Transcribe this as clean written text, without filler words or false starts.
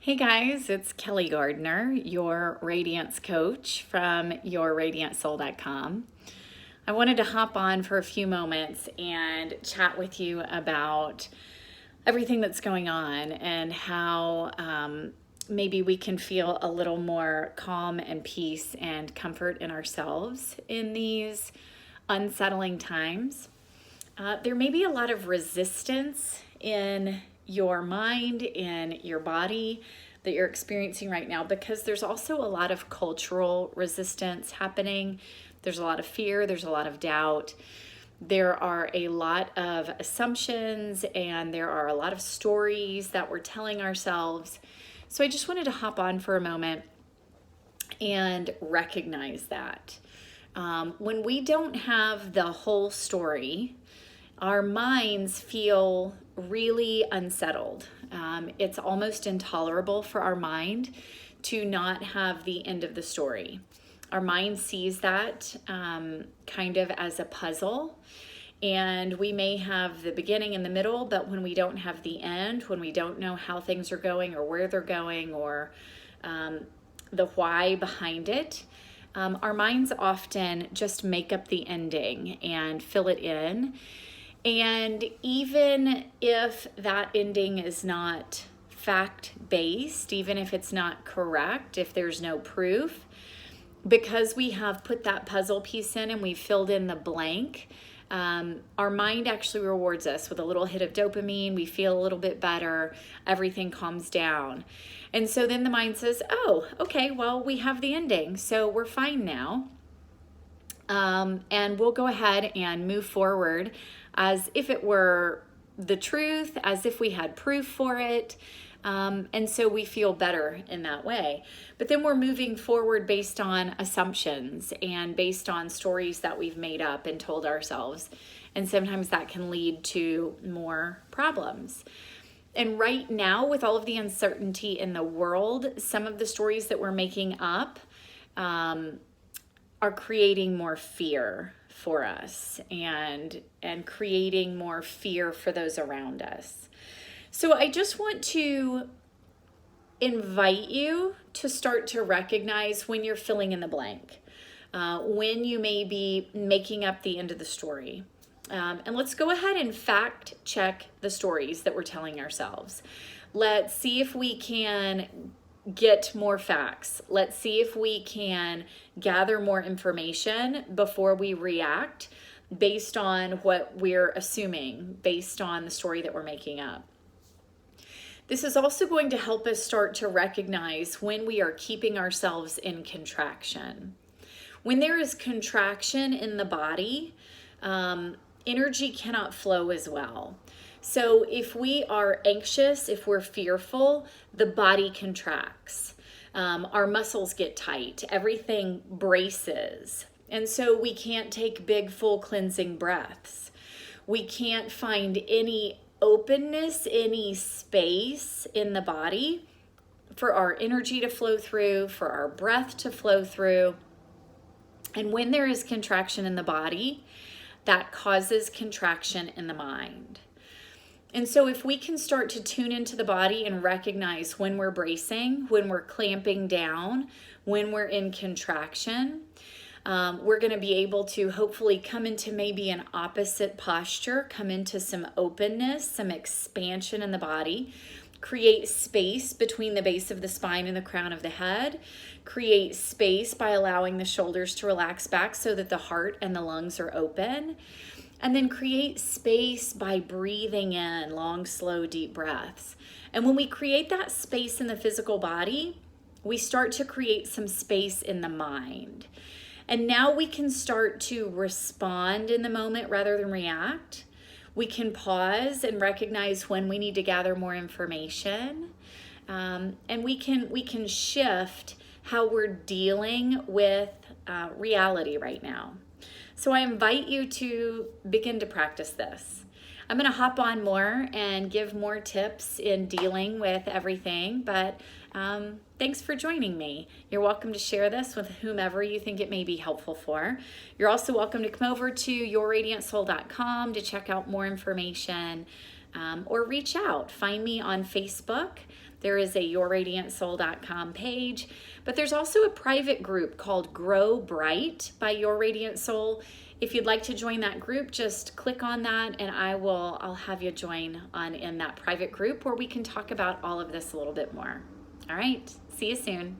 Hey guys, it's Kelly Gardner, your radiance coach from yourradiantsoul.com. I wanted to hop on for a few moments and chat with you about everything that's going on and how maybe we can feel a little more calm and peace and comfort in ourselves in these unsettling times. There may be a lot of resistance in your mind, in your body that you're experiencing right now, because there's also a lot of cultural resistance happening. There's a lot of fear, there's a lot of doubt. There are a lot of assumptions and there are a lot of stories that we're telling ourselves. So I just wanted to hop on for a moment and recognize that. When we don't have the whole story, our minds feel really unsettled. It's almost intolerable for our mind to not have the end of the story. Our mind sees that kind of as a puzzle, and we may have the beginning and the middle, but when we don't have the end, when we don't know how things are going or where they're going or the why behind it, our minds often just make up the ending and fill it in. And even if that ending is not fact-based, even if it's not correct, if there's no proof, because we have put that puzzle piece in and we filled in the blank, our mind actually rewards us with a little hit of dopamine. We feel a little bit better. Everything calms down. And so then the mind says, oh, okay, well, we have the ending, so we're fine now. And we'll go ahead and move forward as if it were the truth, as if we had proof for it. And so we feel better in that way. But then we're moving forward based on assumptions and based on stories that we've made up and told ourselves. And sometimes that can lead to more problems. And right now, with all of the uncertainty in the world, some of the stories that we're making up are creating more fear for us and creating more fear for those around us. So I just want to invite you to start to recognize when you're filling in the blank, when you may be making up the end of the story. And let's go ahead and fact check the stories that we're telling ourselves. Let's see if we can get more facts. Let's see if we can gather more information before we react based on what we're assuming, based on the story that we're making up. This is also going to help us start to recognize when we are keeping ourselves in contraction. When there is contraction in the body, energy cannot flow as well. So if we are anxious, if we're fearful, the body contracts. Our muscles get tight. Everything braces. And so we can't take big, full cleansing breaths. We can't find any openness, any space in the body for our energy to flow through, for our breath to flow through. And when there is contraction in the body, that causes contraction in the mind. And so if we can start to tune into the body and recognize when we're bracing, when we're clamping down, when we're in contraction, we're going to be able to hopefully come into maybe an opposite posture, come into some openness, some expansion in the body, create space between the base of the spine and the crown of the head, create space by allowing the shoulders to relax back so that the heart and the lungs are open. And then create space by breathing in long, slow, deep breaths. And when we create that space in the physical body, we start to create some space in the mind. And now we can start to respond in the moment rather than react. We can pause and recognize when we need to gather more information. And we can shift how we're dealing with reality right now. So I invite you to begin to practice this. I'm going to hop on more and give more tips in dealing with everything, but thanks for joining me. You're welcome to share this with whomever you think it may be helpful for. You're also welcome to come over to yourradiantsoul.com to check out more information or reach out. Find me on Facebook There is a yourradiantsoul.com page, but there's also a private group called Grow Bright by Your Radiant Soul. If you'd like to join that group, just click on that and I'll have you join in that private group where we can talk about all of this a little bit more. All right, see you soon.